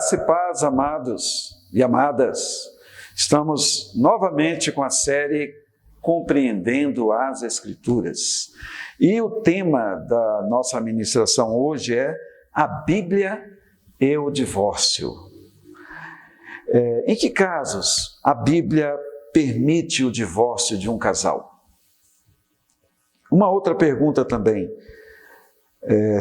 Graça e paz, amados e amadas. Estamos novamente com a série Compreendendo as Escrituras. E o tema da nossa ministração hoje é a Bíblia e o divórcio. Em que casos a Bíblia permite o divórcio de um casal? Uma outra pergunta também.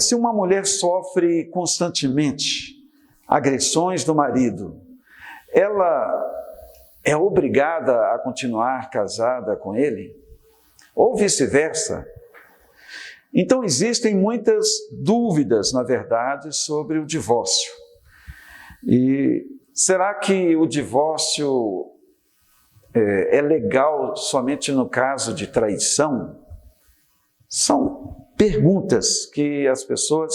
Se uma mulher sofre constantemente agressões do marido, ela é obrigada a continuar casada com ele? Ou vice-versa? Então existem muitas dúvidas, na verdade, sobre o divórcio. E será que o divórcio é legal somente no caso de traição? São perguntas que as pessoas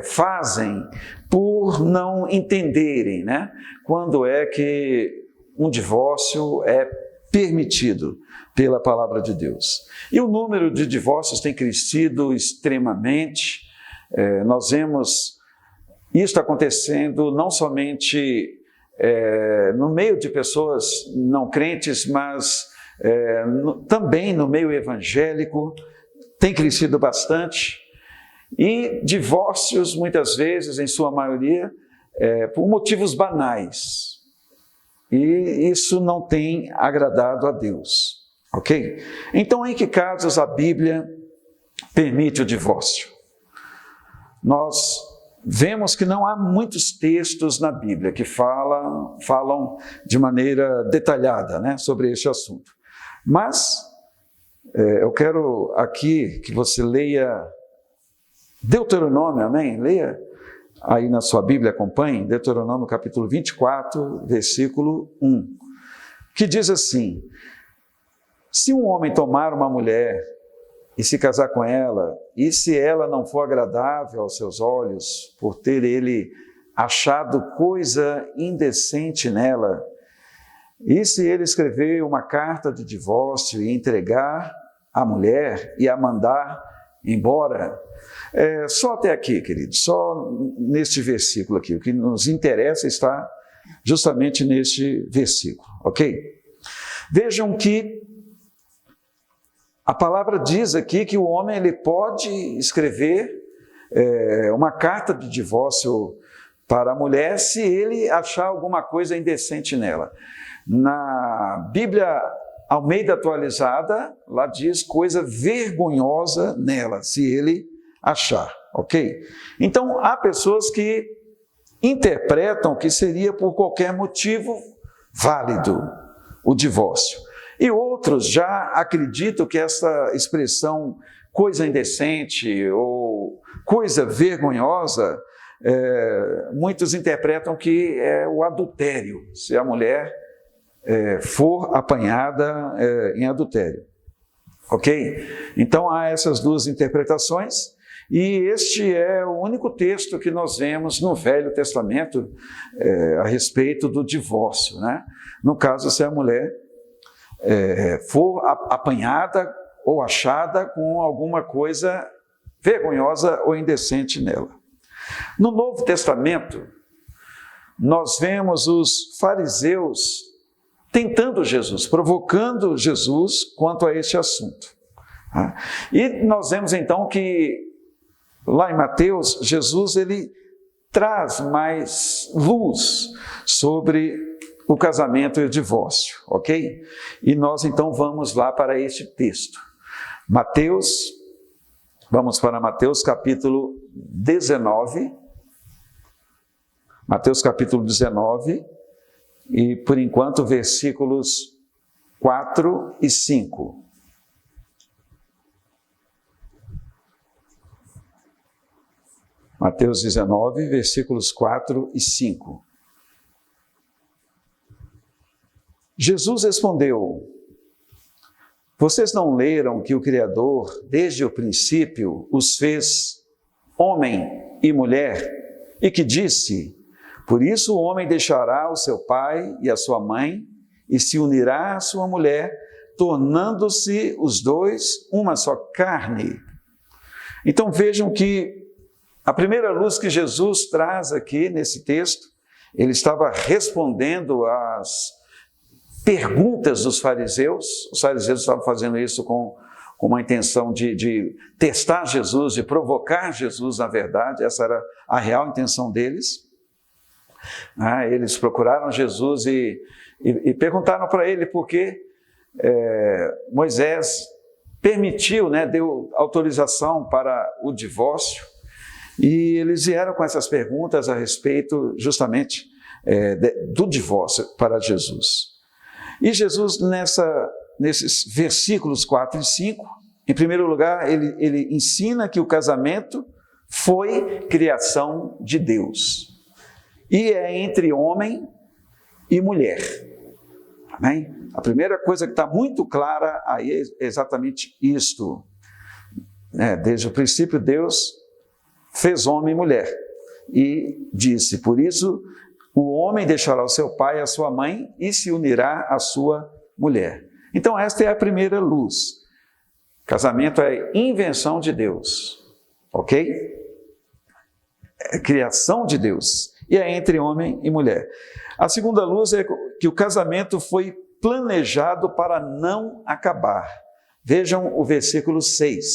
fazem por não entenderem, né? Quando é que um divórcio é permitido pela palavra de Deus. E o número de divórcios tem crescido extremamente. Nós vemos isso acontecendo não somente no meio de pessoas não crentes, mas também no meio evangélico, tem crescido bastante. E divórcios, muitas vezes, em sua maioria, por motivos banais. E isso não tem agradado a Deus, ok? Então, em que casos a Bíblia permite o divórcio? Nós vemos que não há muitos textos na Bíblia que falam de maneira detalhada, né, sobre este assunto. Mas eu quero aqui que você leia Deuteronômio, amém? Leia aí na sua Bíblia, acompanhe, Deuteronômio capítulo 24, versículo 1, que diz assim: se um homem tomar uma mulher e se casar com ela, e se ela não for agradável aos seus olhos, por ter ele achado coisa indecente nela, e se ele escrever uma carta de divórcio e entregar a mulher e a mandar embora. Só até aqui, querido, só neste versículo aqui. O que nos interessa está justamente neste versículo, ok? Vejam que a palavra diz aqui que o homem ele pode escrever uma carta de divórcio para a mulher se ele achar alguma coisa indecente nela. Na Bíblia Almeida Atualizada, lá diz coisa vergonhosa nela, se ele achar, ok? Então, há pessoas que interpretam que seria por qualquer motivo válido o divórcio. E outros já acreditam que essa expressão coisa indecente ou coisa vergonhosa, muitos interpretam que é o adultério, se a mulher for apanhada em adultério, ok? Então há essas duas interpretações, e este é o único texto que nós vemos no Velho Testamento a respeito do divórcio, né? No caso, se a mulher for apanhada ou achada com alguma coisa vergonhosa ou indecente nela. No Novo Testamento, nós vemos os fariseus tentando Jesus, provocando Jesus quanto a este assunto. E nós vemos então que lá em Mateus, Jesus ele traz mais luz sobre o casamento e o divórcio, ok? E nós então vamos lá para este texto. Vamos para Mateus capítulo 19. Mateus capítulo 19. E, por enquanto, versículos 4 e 5. Mateus 19, versículos 4 e 5. Jesus respondeu: vocês não leram que o Criador, desde o princípio, os fez homem e mulher, e que disse: por isso o homem deixará o seu pai e a sua mãe, e se unirá à sua mulher, tornando-se os dois uma só carne. Então vejam que a primeira luz que Jesus traz aqui nesse texto ele estava respondendo às perguntas dos fariseus. Os fariseus estavam fazendo isso com uma intenção de testar Jesus, de provocar Jesus, na verdade, essa era a real intenção deles. Eles procuraram Jesus e perguntaram para ele por que Moisés permitiu, deu autorização para o divórcio, e eles vieram com essas perguntas a respeito justamente do divórcio para Jesus. E Jesus, nesses versículos 4 e 5, em primeiro lugar, ele ensina que o casamento foi criação de Deus, e é entre homem e mulher. Amém? A primeira coisa que está muito clara aí é exatamente isto. Desde o princípio, Deus fez homem e mulher e disse: por isso o homem deixará o seu pai e a sua mãe e se unirá à sua mulher. Então esta é a primeira luz. Casamento é invenção de Deus, ok? É criação de Deus e é entre homem e mulher. A segunda luz é que o casamento foi planejado para não acabar. Vejam o versículo 6.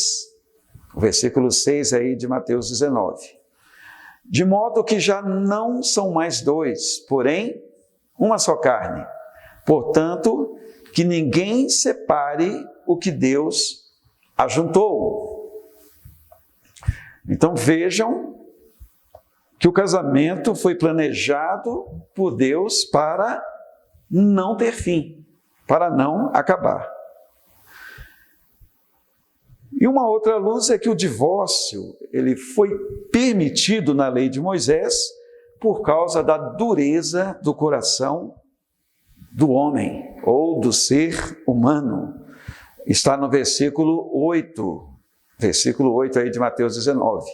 O versículo 6 aí de Mateus 19. De modo que já não são mais dois, porém uma só carne. Portanto, que ninguém separe o que Deus ajuntou. Então vejam que o casamento foi planejado por Deus para não ter fim, para não acabar. E uma outra luz é que o divórcio, ele foi permitido na lei de Moisés por causa da dureza do coração do homem, ou do ser humano. Está no versículo 8 aí de Mateus 19.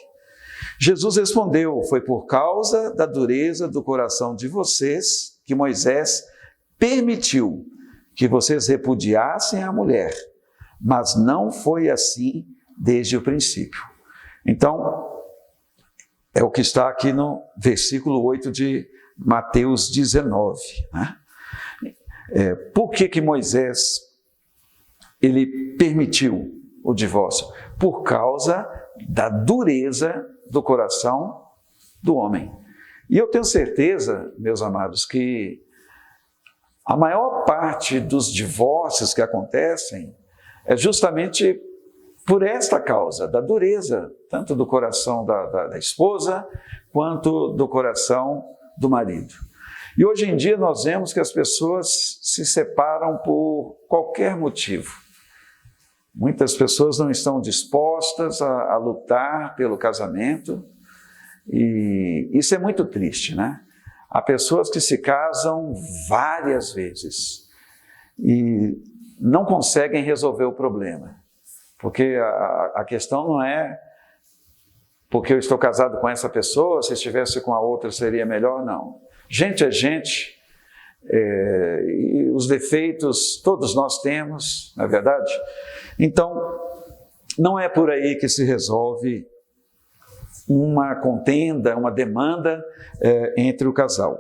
Jesus respondeu: foi por causa da dureza do coração de vocês que Moisés permitiu que vocês repudiassem a mulher, mas não foi assim desde o princípio. Então, é o que está aqui no versículo 8 de Mateus 19. Por que Moisés ele permitiu o divórcio? Por causa da dureza do coração do homem. E eu tenho certeza, meus amados, que a maior parte dos divórcios que acontecem é justamente por esta causa, da dureza, tanto do coração da esposa, quanto do coração do marido. E hoje em dia nós vemos que as pessoas se separam por qualquer motivo. Muitas pessoas não estão dispostas a lutar pelo casamento, e isso é muito triste, né? Há pessoas que se casam várias vezes e não conseguem resolver o problema, porque a questão não é porque eu estou casado com essa pessoa, se estivesse com a outra seria melhor, não. Gente é gente, e os defeitos todos nós temos, não é verdade? Então, não é por aí que se resolve uma contenda, uma demanda entre o casal.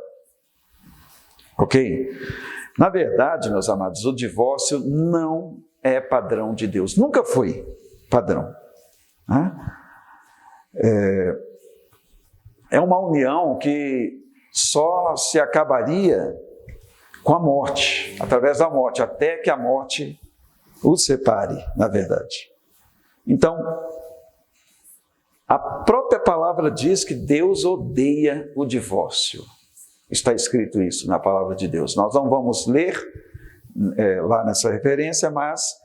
Ok? Na verdade, meus amados, o divórcio não é padrão de Deus. Nunca foi padrão. É uma união que só se acabaria com a morte, através da morte, até que a morte os separe, na verdade. Então, a própria palavra diz que Deus odeia o divórcio. Está escrito isso na palavra de Deus. Nós não vamos ler lá nessa referência, mas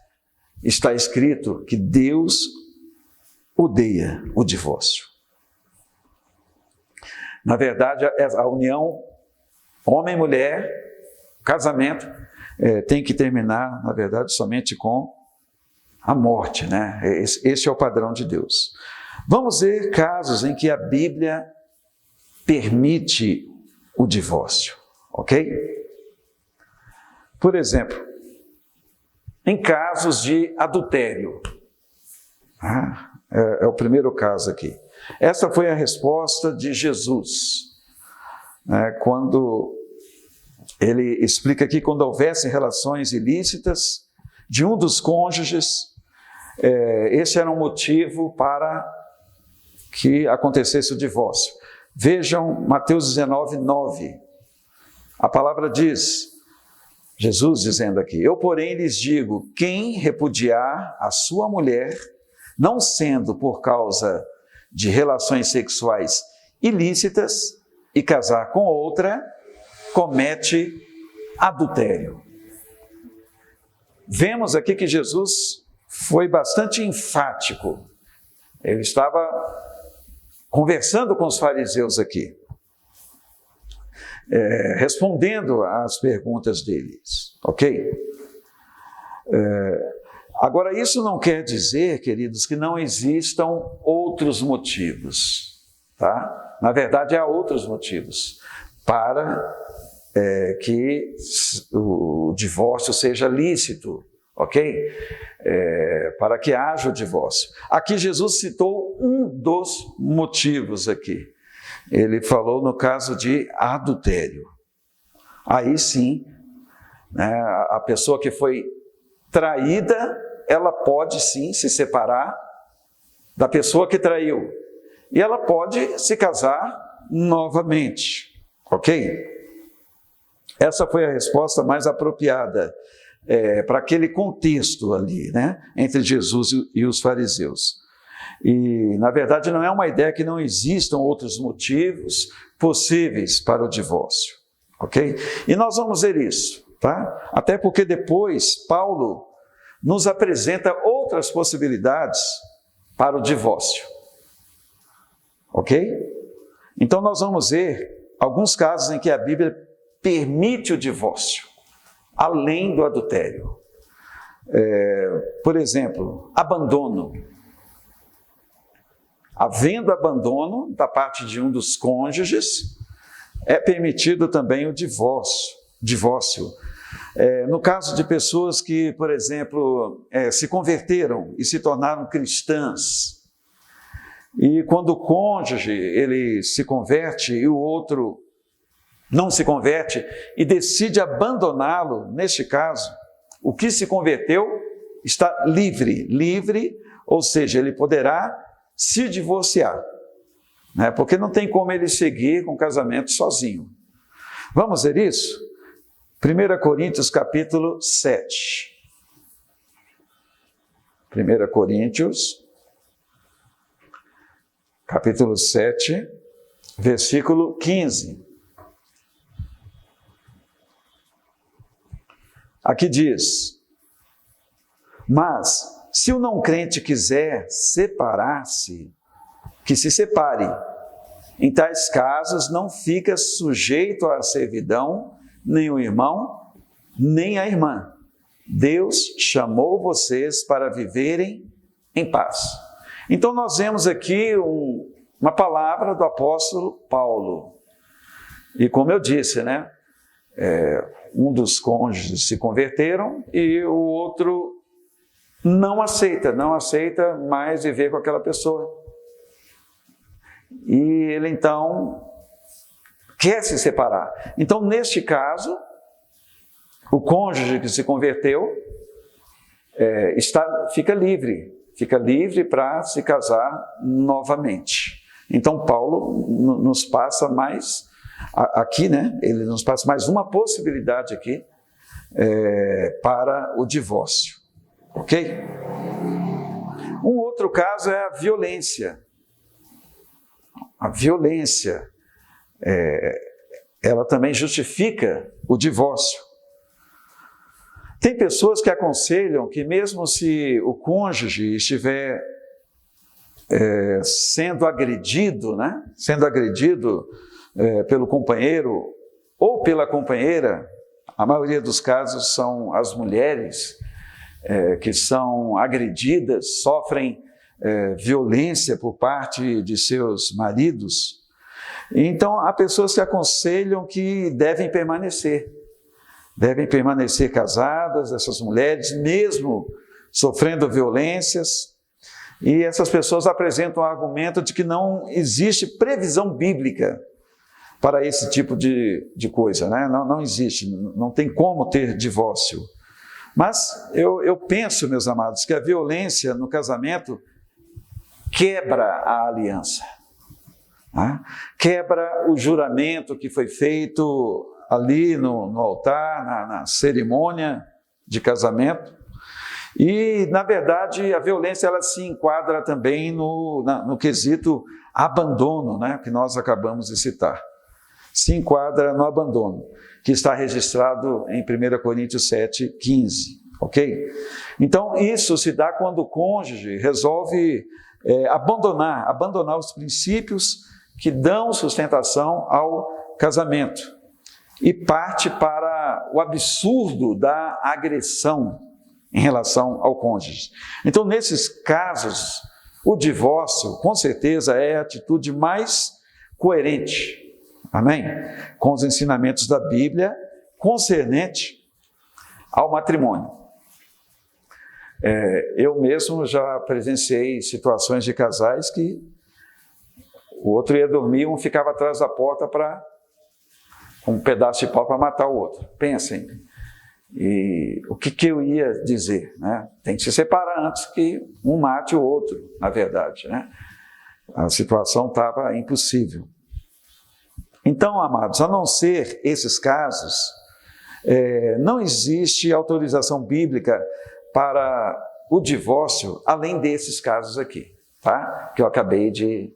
está escrito que Deus odeia o divórcio. Na verdade, a união homem e mulher, casamento, tem que terminar, na verdade, somente com a morte, né? Esse é o padrão de Deus. Vamos ver casos em que a Bíblia permite o divórcio, ok? Por exemplo, em casos de adultério. É o primeiro caso aqui. Essa foi a resposta de Jesus. quando ele explica aqui, quando houvesse relações ilícitas de um dos cônjuges, esse era um motivo para que acontecesse o divórcio. Vejam Mateus 19, 9. A palavra diz, Jesus dizendo aqui: eu, porém, lhes digo, quem repudiar a sua mulher, não sendo por causa de relações sexuais ilícitas, e casar com outra, comete adultério. Vemos aqui que Jesus foi bastante enfático. Ele estava conversando com os fariseus aqui, respondendo às perguntas deles, ok? Agora, isso não quer dizer, queridos, que não existam outros motivos, tá? Na verdade, há outros motivos para que o divórcio seja lícito, ok? Para que haja o divórcio. Aqui Jesus citou um dos motivos aqui. Ele falou no caso de adultério. Aí sim, né, a pessoa que foi traída, ela pode sim se separar da pessoa que traiu. E ela pode se casar novamente, ok? Essa foi a resposta mais apropriada para aquele contexto ali, né, entre Jesus e os fariseus. E, na verdade, não é uma ideia que não existam outros motivos possíveis para o divórcio, ok? E nós vamos ver isso, tá? Até porque depois Paulo nos apresenta outras possibilidades para o divórcio, ok? Então nós vamos ver alguns casos em que a Bíblia permite o divórcio, além do adultério. Por exemplo, abandono. Havendo abandono da parte de um dos cônjuges, é permitido também o divórcio. No caso de pessoas que, por exemplo, se converteram e se tornaram cristãs, e quando o cônjuge ele se converte e o outro não se converte e decide abandoná-lo, neste caso, o que se converteu está livre, ou seja, ele poderá se divorciar, né? Porque não tem como ele seguir com o casamento sozinho. Vamos ver isso? 1 Coríntios capítulo 7. 1 Coríntios, capítulo 7, versículo 15. Aqui diz: mas se o não crente quiser separar-se, que se separe. Em tais casos não fica sujeito à servidão nem o irmão, nem a irmã. Deus chamou vocês para viverem em paz. Então nós vemos aqui uma palavra do apóstolo Paulo. E como eu disse, né? Um dos cônjuges se converteram e o outro não aceita mais viver com aquela pessoa. E ele então quer se separar. Então, neste caso, o cônjuge que se converteu fica livre para se casar novamente. Então, Paulo nos passa mais, aqui, né? Ele nos passa mais uma possibilidade aqui para o divórcio. Ok? Um outro caso é a violência. A violência, ela também justifica o divórcio. Tem pessoas que aconselham que mesmo se o cônjuge estiver sendo agredido, né? Sendo agredido pelo companheiro ou pela companheira, a maioria dos casos são as mulheres que são agredidas, sofrem violência por parte de seus maridos. Então, há pessoas que aconselham que devem permanecer casadas, essas mulheres, mesmo sofrendo violências, e essas pessoas apresentam o argumento de que não existe previsão bíblica para esse tipo de coisa, né? Não existe, não tem como ter divórcio. Mas eu penso, meus amados, que a violência no casamento quebra a aliança, né? Quebra o juramento que foi feito ali no altar, na cerimônia de casamento. E, na verdade, a violência ela se enquadra também no quesito abandono, né, que nós acabamos de citar. Se enquadra no abandono, que está registrado em 1 Coríntios 7:15, ok? Então, isso se dá quando o cônjuge resolve abandonar os princípios que dão sustentação ao casamento e parte para o absurdo da agressão em relação ao cônjuge. Então, nesses casos, o divórcio, com certeza, é a atitude mais coerente, amém? Com os ensinamentos da Bíblia concernente ao matrimônio. Eu mesmo já presenciei situações de casais que o outro ia dormir, um ficava atrás da porta com um pedaço de pau para matar o outro. Pensem. E o que eu ia dizer, né? Tem que se separar antes que um mate o outro, na verdade, né? A situação estava impossível. Então, amados, a não ser esses casos, não existe autorização bíblica para o divórcio, além desses casos aqui, tá? Que eu acabei de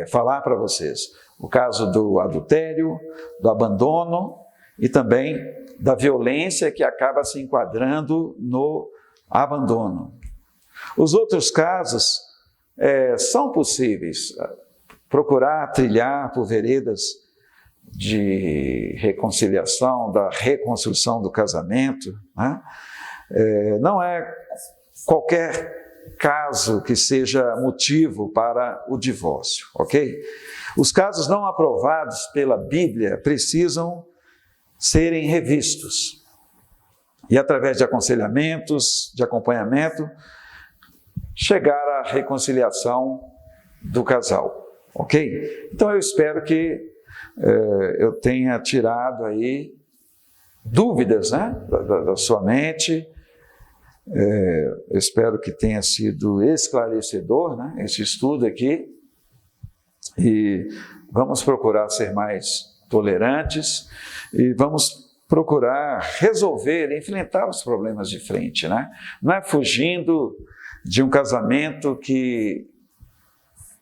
falar para vocês. O caso do adultério, do abandono e também da violência que acaba se enquadrando no abandono. Os outros casos são possíveis. Procurar trilhar por veredas de reconciliação, da reconstrução do casamento, né? Não é qualquer caso que seja motivo para o divórcio, ok? Os casos não aprovados pela Bíblia precisam serem revistos e, através de aconselhamentos, de acompanhamento, chegar à reconciliação do casal, ok? Então eu espero que eu tenha tirado aí dúvidas, né, da sua mente. Eu espero que tenha sido esclarecedor, né, esse estudo aqui, e vamos procurar ser mais tolerantes e vamos procurar resolver, enfrentar os problemas de frente, né? Não é fugindo de um casamento que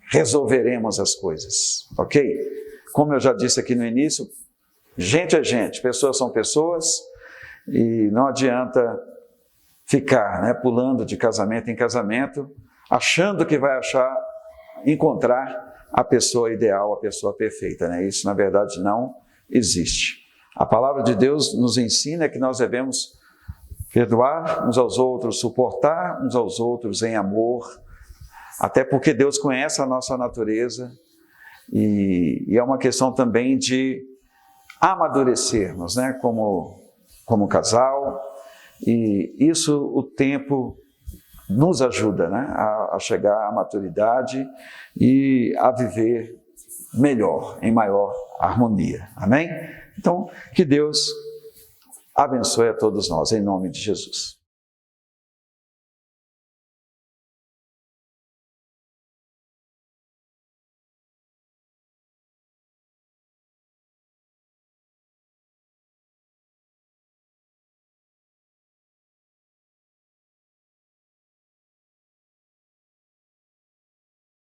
resolveremos as coisas, ok? Como eu já disse aqui no início, gente é gente, pessoas são pessoas, e não adianta ficar, né, pulando de casamento em casamento, achando que vai encontrar a pessoa ideal, a pessoa perfeita, né? Isso, na verdade, não existe. A palavra de Deus nos ensina que nós devemos perdoar uns aos outros, suportar uns aos outros em amor, até porque Deus conhece a nossa natureza e é uma questão também de amadurecermos, né? Como casal, e isso o tempo nos ajuda, né, a chegar à maturidade e a viver melhor, em maior harmonia. Amém? Então, que Deus abençoe a todos nós, em nome de Jesus.